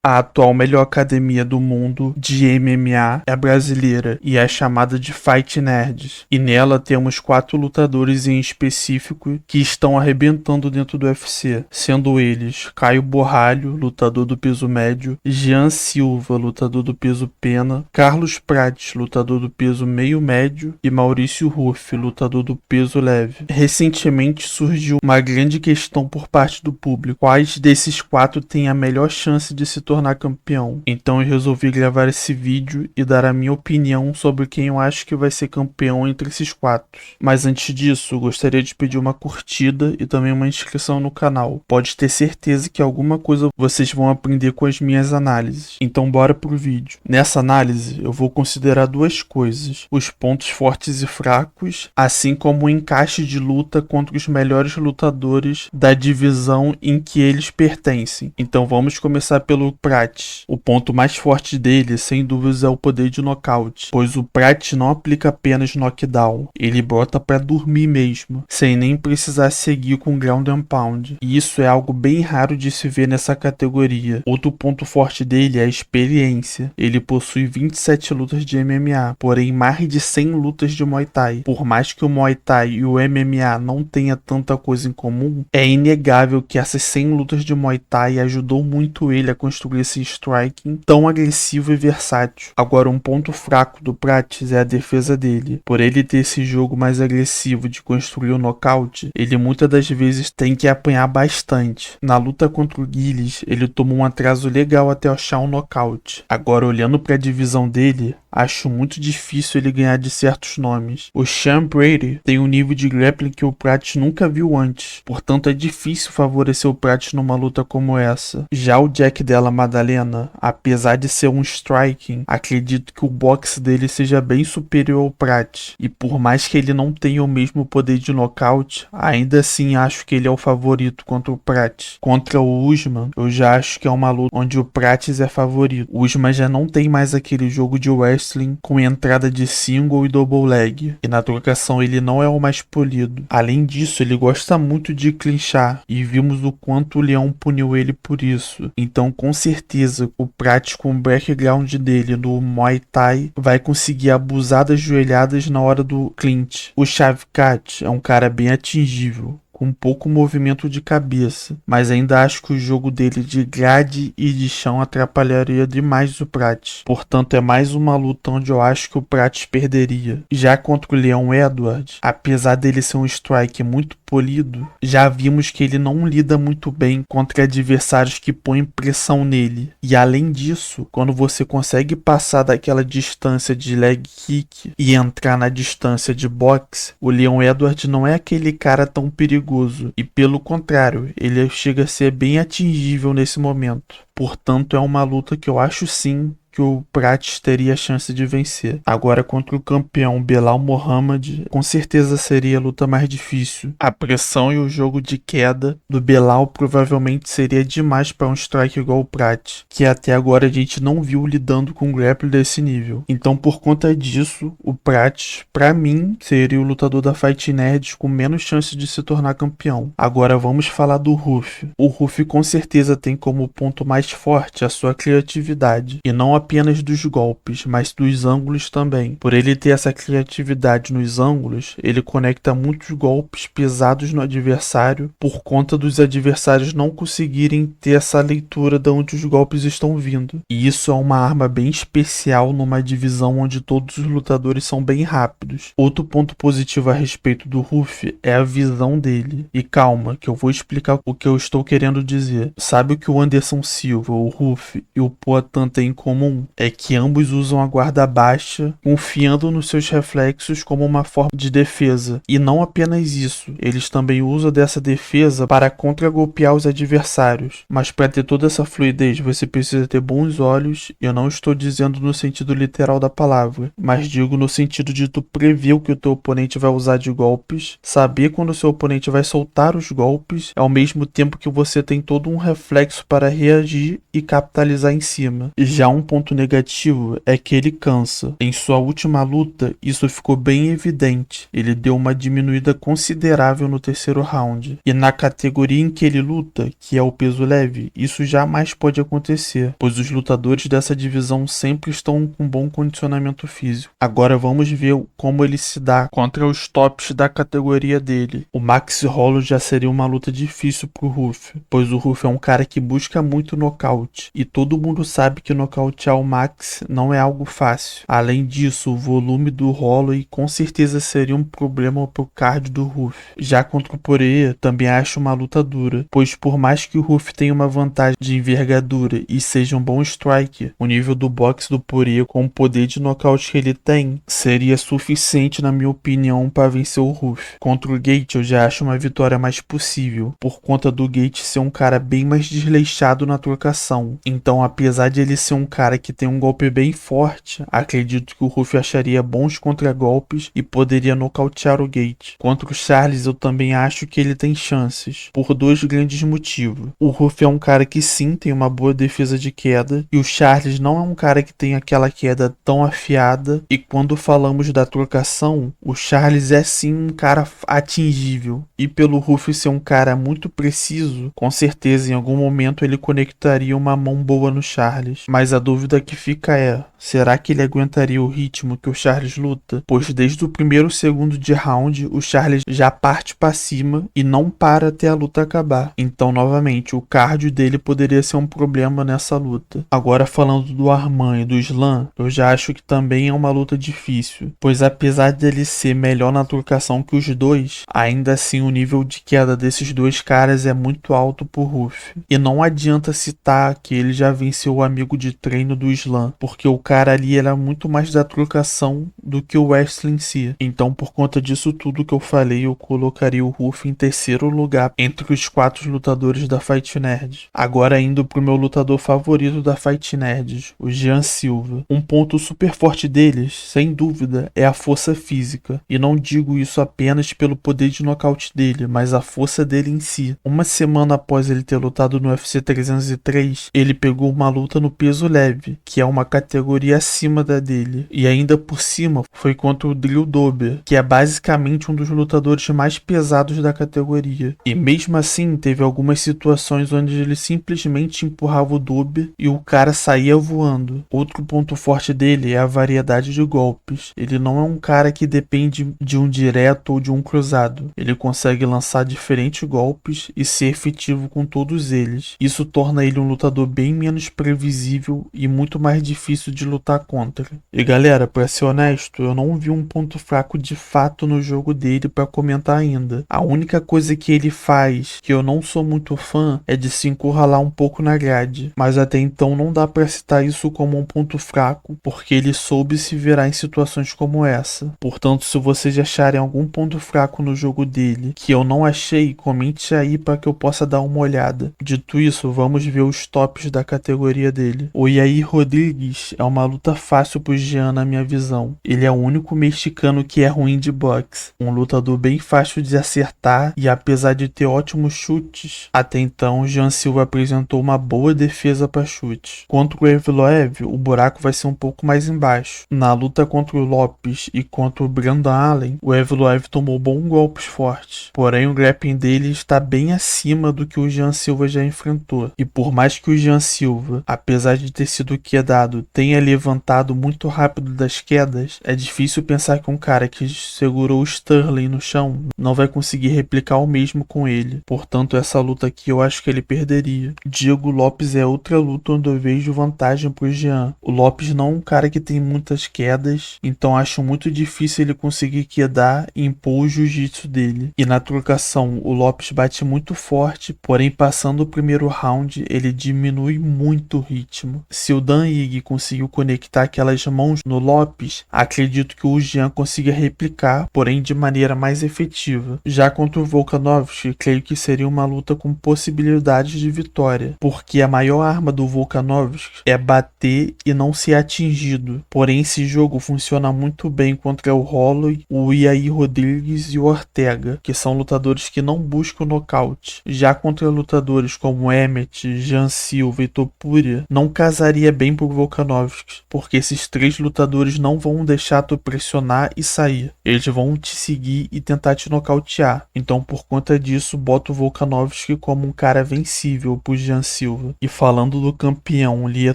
A atual melhor academia do mundo de MMA é brasileira e é chamada de Fight Nerds. E nela temos 4 lutadores em específico que estão arrebentando dentro do UFC, sendo eles Caio Borralho, lutador do peso médio, Jean Silva, lutador do peso pena, Carlos Prates, lutador do peso meio médio e Maurício Ruff, lutador do peso leve. Recentemente surgiu uma grande questão por parte do público: quais desses 4 têm a melhor chance de se tornar campeão? Então eu resolvi gravar esse vídeo e dar a minha opinião sobre quem eu acho que vai ser campeão entre esses 4. Mas antes disso, eu gostaria de pedir uma curtida e também uma inscrição no canal. Pode ter certeza que alguma coisa vocês vão aprender com as minhas análises. Então bora pro vídeo. Nessa análise eu vou considerar 2 coisas: os pontos fortes e fracos, assim como o encaixe de luta contra os melhores lutadores da divisão em que eles pertencem. Então vamos começar pelo Prates. O ponto mais forte dele, sem dúvidas, é o poder de nocaute, pois o Prates não aplica apenas knockdown, ele bota pra dormir mesmo, sem nem precisar seguir com ground and pound. E isso é algo bem raro de se ver nessa categoria. Outro ponto forte dele é a experiência. Ele possui 27 lutas de MMA, porém mais de 100 lutas de Muay Thai. Por mais que o Muay Thai e o MMA não tenha tanta coisa em comum, é inegável que essas 100 lutas de Muay Thai ajudou muito ele a construir esse striking tão agressivo e versátil. Agora, um ponto fraco do Prates é a defesa dele. Por ele ter esse jogo mais agressivo de construir o nocaute, ele muitas das vezes tem que apanhar bastante. Na luta contra o Gilles, ele tomou um atraso legal até achar um nocaute. Agora, olhando para a divisão dele, acho muito difícil ele ganhar de certos nomes. O Sean Brady tem um nível de grappling que o Prates nunca viu antes, portanto é difícil favorecer o Prates numa luta como essa. Já o Jack Della Maddalena, apesar de ser um striking, acredito que o boxe dele seja bem superior ao Prates, e por mais que ele não tenha o mesmo poder de nocaute, ainda assim acho que ele é o favorito contra o Prates. Contra o Usman, eu já acho que é uma luta onde o Prates é favorito. O Usman já não tem mais aquele jogo de wrestling com entrada de single e double leg, e na trocação ele não é o mais polido. Além disso, ele gosta muito de clinchar, e vimos o quanto o Leão puniu ele por isso. Então com certeza o Prates, com o background dele no Muay Thai, vai conseguir abusar das joelhadas na hora do clinch. O Shavkat é um cara bem atingível, com pouco movimento de cabeça, mas ainda acho que o jogo dele de grade e de chão atrapalharia demais o Prates. Portanto, é mais uma luta onde eu acho que o Prates perderia. Já contra o Leon Edwards, apesar dele ser um strike muito polido, já vimos que ele não lida muito bem contra adversários que põem pressão nele. E além disso, quando você consegue passar daquela distância de leg kick e entrar na distância de boxe, o Leon Edwards não é aquele cara tão perigoso. E pelo contrário, ele chega a ser bem atingível nesse momento. Portanto, é uma luta que eu acho sim que o Prates teria a chance de vencer. Agora, contra o campeão Belal Muhammad, com certeza seria a luta mais difícil. A pressão e o jogo de queda do Belal provavelmente seria demais para um strike igual o Prates, que até agora a gente não viu lidando com um grappler desse nível. Então, por conta disso, o Prates, para mim, seria o lutador da Fight Nerds com menos chance de se tornar campeão. Agora vamos falar do Ruff. O Ruff com certeza tem como ponto mais forte a sua criatividade, e não apenas dos golpes, mas dos ângulos também. Por ele ter essa criatividade nos ângulos, ele conecta muitos golpes pesados no adversário, por conta dos adversários não conseguirem ter essa leitura de onde os golpes estão vindo. E isso é uma arma bem especial numa divisão onde todos os lutadores são bem rápidos. Outro ponto positivo a respeito do Ruff é a visão dele. E calma, que eu vou explicar o que eu estou querendo dizer. Sabe o que o Anderson Silva, o Ruff e o Poatan têm em comum? É que ambos usam a guarda baixa, confiando nos seus reflexos como uma forma de defesa. E não apenas isso, eles também usam dessa defesa para contra-golpear os adversários. Mas para ter toda essa fluidez, você precisa ter bons olhos, e eu não estou dizendo no sentido literal da palavra, mas digo no sentido de tu prever o que o teu oponente vai usar de golpes, saber quando o seu oponente vai soltar os golpes, ao mesmo tempo que você tem todo um reflexo para reagir e capitalizar em cima. E já um ponto ponto negativo é que ele cansa. Em sua última luta, isso ficou bem evidente. Ele deu uma diminuída considerável no terceiro round. E na categoria em que ele luta, que é o peso leve, isso jamais pode acontecer, pois os lutadores dessa divisão sempre estão com bom condicionamento físico. Agora vamos ver como ele se dá contra os tops da categoria dele. O Max Holloway já seria uma luta difícil pro Ruff, pois o Ruff é um cara que busca muito nocaute, e todo mundo sabe que nocautear o Max não é algo fácil. Além disso, o volume do Holloway com certeza seria um problema pro card do Ruff. Já contra o Poirier, também acho uma luta dura, pois por mais que o Ruff tenha uma vantagem de envergadura e seja um bom striker, o nível do boxe do Poirier com o poder de nocaute que ele tem seria suficiente, na minha opinião, para vencer o Ruff. Contra o Gaethje eu já acho uma vitória mais possível, por conta do Gaethje ser um cara bem mais desleixado na trocação. Então, apesar de ele ser um cara que tem um golpe bem forte, acredito que o Ruff acharia bons contragolpes e poderia nocautear o Gaethje. Contra o Charles eu também acho que ele tem chances, por dois grandes motivos. O Ruff é um cara que sim tem uma boa defesa de queda, e o Charles não é um cara que tem aquela queda tão afiada, e quando falamos da trocação, o Charles é sim um cara atingível, e pelo Ruff ser um cara muito preciso, com certeza em algum momento ele conectaria uma mão boa no Charles. Mas a dúvida que fica é, será que ele aguentaria o ritmo que o Charles luta? Pois desde o primeiro segundo de round, o Charles já parte pra cima e não para até a luta acabar. Então, novamente, o cardio dele poderia ser um problema nessa luta. Agora, falando do Arman e do Islam, eu já acho que também é uma luta difícil, pois apesar dele ser melhor na trocação que os dois, ainda assim o nível de queda desses dois caras é muito alto pro Ruff. E não adianta citar que ele já venceu o amigo de treino do Islam, porque o cara ali era muito mais da trocação do que o wrestling em si. Então, por conta disso tudo que eu falei, eu colocaria o Ruff em terceiro lugar entre os 4 lutadores da Fight Nerd. Agora indo pro meu lutador favorito da Fight Nerd, o Jean Silva. Um ponto super forte deles, sem dúvida, é a força física. E não digo isso apenas pelo poder de nocaute dele, mas a força dele em si. Uma semana após ele ter lutado no UFC 303, ele pegou uma luta no peso leve, que é uma categoria acima da dele. E ainda por cima, foi contra o Drew Dober, que é basicamente um dos lutadores mais pesados da categoria. E mesmo assim, teve algumas situações onde ele simplesmente empurrava o Dober e o cara saía voando. Outro ponto forte dele é a variedade de golpes. Ele não é um cara que depende de um direto ou de um cruzado. Ele consegue lançar diferentes golpes e ser efetivo com todos eles. Isso torna ele um lutador bem menos previsível e muito mais difícil de lutar contra. E galera, pra ser honesto, eu não vi um ponto fraco de fato no jogo dele pra comentar ainda. A única coisa que ele faz, que eu não sou muito fã, é de se encurralar um pouco na grade. Mas até então não dá pra citar isso como um ponto fraco, porque ele soube se virar em situações como essa. Portanto, se vocês acharem algum ponto fraco no jogo dele que eu não achei, comente aí para que eu possa dar uma olhada. Dito isso, vamos ver os tops da categoria dele. O Yair Rodrigues é uma luta fácil pro Jean na minha visão. Ele é o único mexicano que é ruim de boxe. Um lutador bem fácil de acertar e apesar de ter ótimos chutes, até então Jean Silva apresentou uma boa defesa para chutes. Contra o Evloev, o buraco vai ser um pouco mais embaixo. Na luta contra o Lopes e contra o Brandon Allen, o Evloev tomou bons golpes fortes, porém o grappling dele está bem acima do que o Jean Silva já enfrentou. E por mais que o Jean Silva, apesar de ter sido quedado, tenha levantado muito rápido das quedas, é difícil pensar que um cara que segurou o Sterling no chão não vai conseguir replicar o mesmo com ele. Portanto, essa luta aqui eu acho que ele perderia. Diego Lopes é outra luta onde eu vejo vantagem pro Jean. O Lopes não é um cara que tem muitas quedas, então acho muito difícil ele conseguir quedar e impor o jiu-jitsu dele. E na trocação, o Lopes bate muito forte, porém passando o primeiro round, ele diminui muito o ritmo. Se o Dan Ige conseguiu conectar aquelas mãos no Lopes, acredito que o Jean consiga replicar, porém de maneira mais efetiva. Já contra o Volkanovski, creio que seria uma luta com possibilidades de vitória, porque a maior arma do Volkanovski é bater e não ser atingido. Porém, esse jogo funciona muito bem contra o Holloway, o Yair Rodrigues e o Ortega, que são lutadores que não buscam nocaute. Já contra lutadores como Emmett, Jean Silva e Topuria, não casaria pegaria bem pro Volkanovski, porque esses 3 lutadores não vão deixar tu pressionar e sair. Eles vão te seguir e tentar te nocautear. Então, por conta disso, bota o Volkanovski como um cara vencível pro Jean Silva. E falando do campeão Lia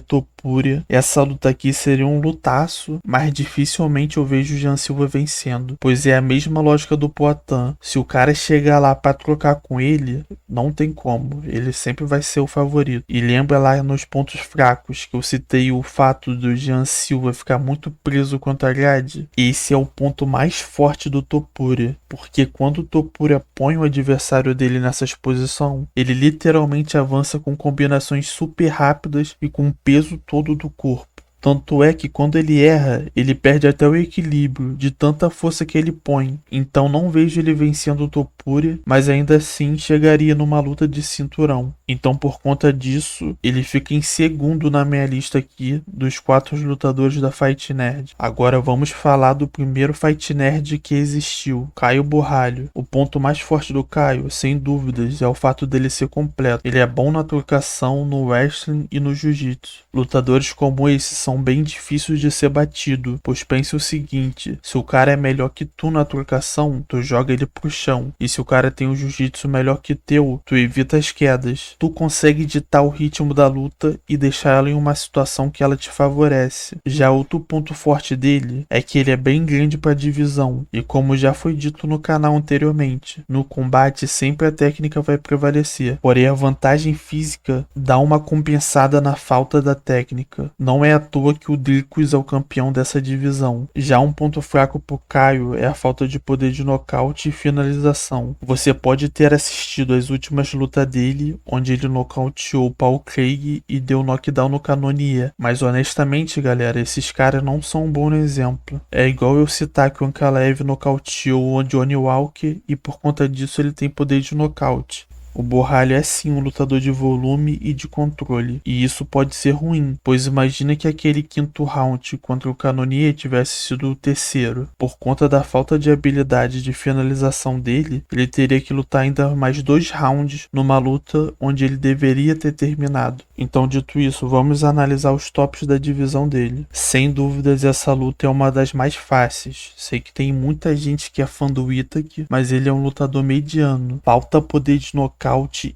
Topuria, essa luta aqui seria um lutaço, mas dificilmente eu vejo o Jean Silva vencendo, pois é a mesma lógica do Poatan. Se o cara chegar lá pra trocar com ele, não tem como, ele sempre vai ser o favorito. E lembra lá nos pontos fracos que eu citei o fato do Jean Silva ficar muito preso contra a grade? Esse é o ponto mais forte do Topuria, porque quando o Topuria põe o adversário dele nessa posição, ele literalmente avança com combinações super rápidas e com o peso todo do corpo. Tanto é que quando ele erra, ele perde até o equilíbrio de tanta força que ele põe. Então não vejo ele vencendo o Topuria, mas ainda assim chegaria numa luta de cinturão. Então por conta disso, ele fica em segundo na minha lista aqui dos 4 lutadores da Fight Nerd. Agora vamos falar do primeiro Fight Nerd que existiu, Caio Borralho. O ponto mais forte do Caio, sem dúvidas, é o fato dele ser completo. Ele é bom na trocação, no wrestling e no jiu-jitsu. Lutadores como esse são bem difíceis de ser batido, pois pense o seguinte: se o cara é melhor que tu na trocação, tu joga ele pro chão, e se o cara tem um jiu-jitsu melhor que teu, tu evita as quedas. Tu consegue ditar o ritmo da luta e deixar ela em uma situação que ela te favorece. Já outro ponto forte dele é que ele é bem grande pra divisão, e como já foi dito no canal anteriormente, no combate sempre a técnica vai prevalecer, porém a vantagem física dá uma compensada na falta da técnica. Não é à toa que o Dricus é o campeão dessa divisão. Já um ponto fraco pro Caio é a falta de poder de nocaute e finalização. Você pode ter assistido as últimas lutas dele, onde ele nocauteou o Paul Craig e deu knockdown no Cannonier, mas honestamente galera, esses caras não são um bom exemplo. É igual eu citar que o Ankalaev nocauteou o Johnny Walker e por conta disso ele tem poder de nocaute. O Borralho é sim um lutador de volume e de controle, e isso pode ser ruim, pois imagina que aquele 5º round contra o Cannonier tivesse sido o terceiro. Por conta da falta de habilidade de finalização dele, ele teria que lutar ainda mais 2 rounds numa luta onde ele deveria ter terminado. Então, dito isso, vamos analisar os tops da divisão dele. Sem dúvidas, essa luta é uma das mais fáceis. Sei que tem muita gente que é fã do Itaque, mas ele é um lutador mediano. Falta poder de nocaute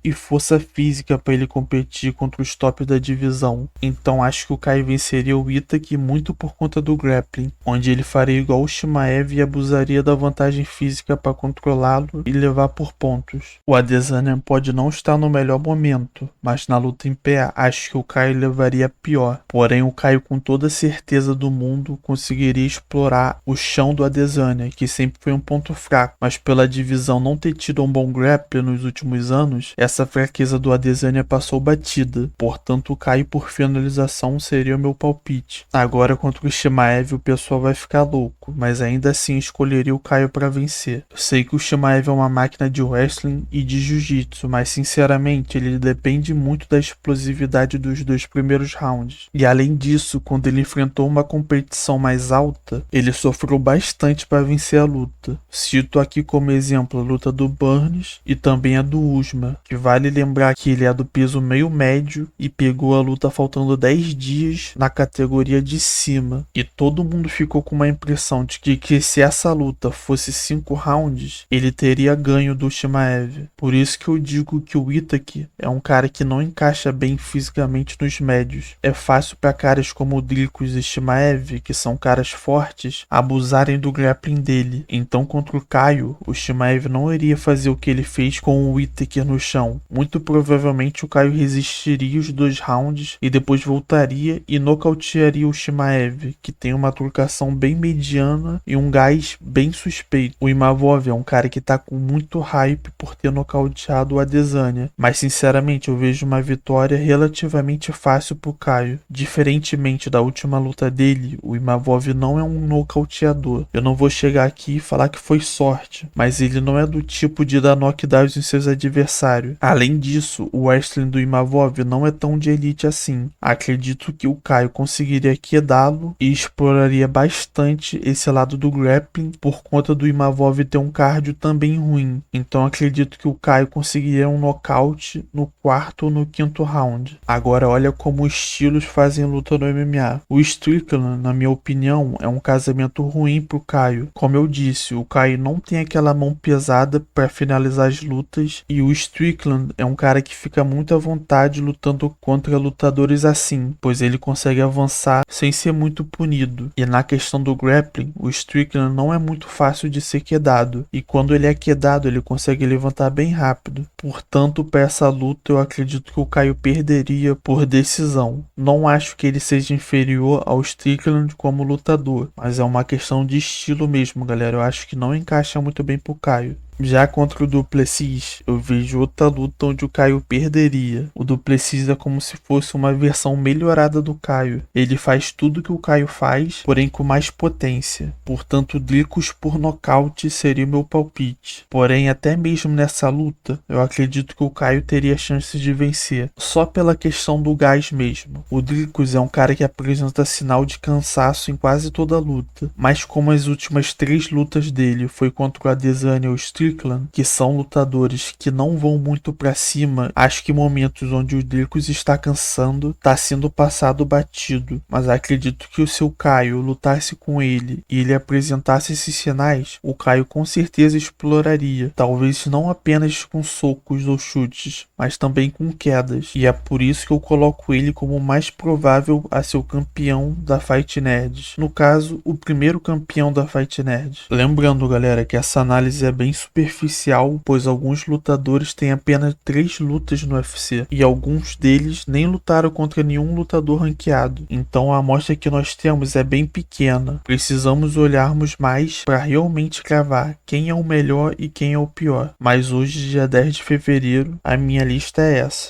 e força física para ele competir contra os tops da divisão. Então acho que o Caio venceria o Itaque muito por conta do grappling, onde ele faria igual o Shimaev e abusaria da vantagem física para controlá-lo e levar por pontos. O Adesanya pode não estar no melhor momento, mas na luta em pé acho que o Caio levaria pior. Porém o Caio com toda certeza do mundo conseguiria explorar o chão do Adesanya, que sempre foi um ponto fraco, mas pela divisão não ter tido um bom grappling nos últimos anos, essa fraqueza do Adesanya passou batida, portanto o Caio por finalização seria o meu palpite. Agora contra o Shimaev o pessoal vai ficar louco, mas ainda assim escolheria o Caio para vencer. Eu sei que o Shimaev é uma máquina de wrestling e de jiu-jitsu, mas sinceramente ele depende muito da explosividade dos 2 primeiros rounds. E além disso, quando ele enfrentou uma competição mais alta, ele sofreu bastante para vencer a luta. Cito aqui como exemplo a luta do Burns e também a do Usman, que vale lembrar que ele é do peso meio médio e pegou a luta faltando 10 dias na categoria de cima, e todo mundo ficou com uma impressão de que se essa luta fosse 5 rounds, ele teria ganho do Shimaev. Por isso que eu digo que o Itaque é um cara que não encaixa bem fisicamente nos médios. É fácil para caras como o Dricus e Shimaev, que são caras fortes, abusarem do grappling dele. Então contra o Caio, o Shimaev não iria fazer o que ele fez com o Itaque no chão. Muito provavelmente o Caio resistiria os 2 rounds e depois voltaria e nocautearia o Shimaev, que tem uma trocação bem mediana e um gás bem suspeito. O Imavov é um cara que tá com muito hype por ter nocauteado o Adesanya, mas sinceramente eu vejo uma vitória relativamente fácil pro Caio. Diferentemente da última luta dele, o Imavov não é um nocauteador. Eu não vou chegar aqui e falar que foi sorte, mas ele não é do tipo de dar knockdowns em seus adversários adversário. Além disso, o wrestling do Imavov não é tão de elite assim. Acredito que o Caio conseguiria quedá-lo e exploraria bastante esse lado do grappling por conta do Imavov ter um cardio também ruim. Então acredito que o Caio conseguiria um nocaute no quarto ou no quinto round. Agora olha como os estilos fazem luta no MMA. O Strickland, na minha opinião, é um casamento ruim pro Caio. Como eu disse, o Caio não tem aquela mão pesada para finalizar as lutas e o Strickland é um cara que fica muito à vontade lutando contra lutadores assim, pois ele consegue avançar sem ser muito punido. E na questão do grappling, o Strickland não é muito fácil de ser quedado, e quando ele é quedado ele consegue levantar bem rápido. Portanto, para essa luta eu acredito que o Caio perderia por decisão. Não acho que ele seja inferior ao Strickland como lutador, mas é uma questão de estilo mesmo, galera. Eu acho que não encaixa muito bem pro Caio. Já contra o Du Plessis, eu vejo outra luta onde o Caio perderia. O Du Plessis é como se fosse uma versão melhorada do Caio. Ele faz tudo que o Caio faz, porém com mais potência. Portanto, Dricus por nocaute seria o meu palpite. Porém, até mesmo nessa luta, eu acredito que o Caio teria chances de vencer, só pela questão do gás mesmo. O Dricus é um cara que apresenta sinal de cansaço em quase toda a luta, mas como as últimas 3 lutas dele foi contra o Adesanya ou Strickland, que são lutadores que não vão muito pra cima, acho que momentos onde o Dricus está cansando, tá sendo passado batido, mas acredito que se o Caio lutasse com ele e ele apresentasse esses sinais, o Caio com certeza exploraria, talvez não apenas com socos ou chutes, mas também com quedas, e é por isso que eu coloco ele como o mais provável a ser o campeão da Fight Nerds, no caso, o primeiro campeão da Fight Nerds. Lembrando, galera, que essa análise é bem superficial, pois alguns lutadores têm apenas 3 lutas no UFC e alguns deles nem lutaram contra nenhum lutador ranqueado. Então a amostra que nós temos é bem pequena. Precisamos olharmos mais para realmente cravar quem é o melhor e quem é o pior. Mas hoje, dia 10 de fevereiro, a minha lista é essa.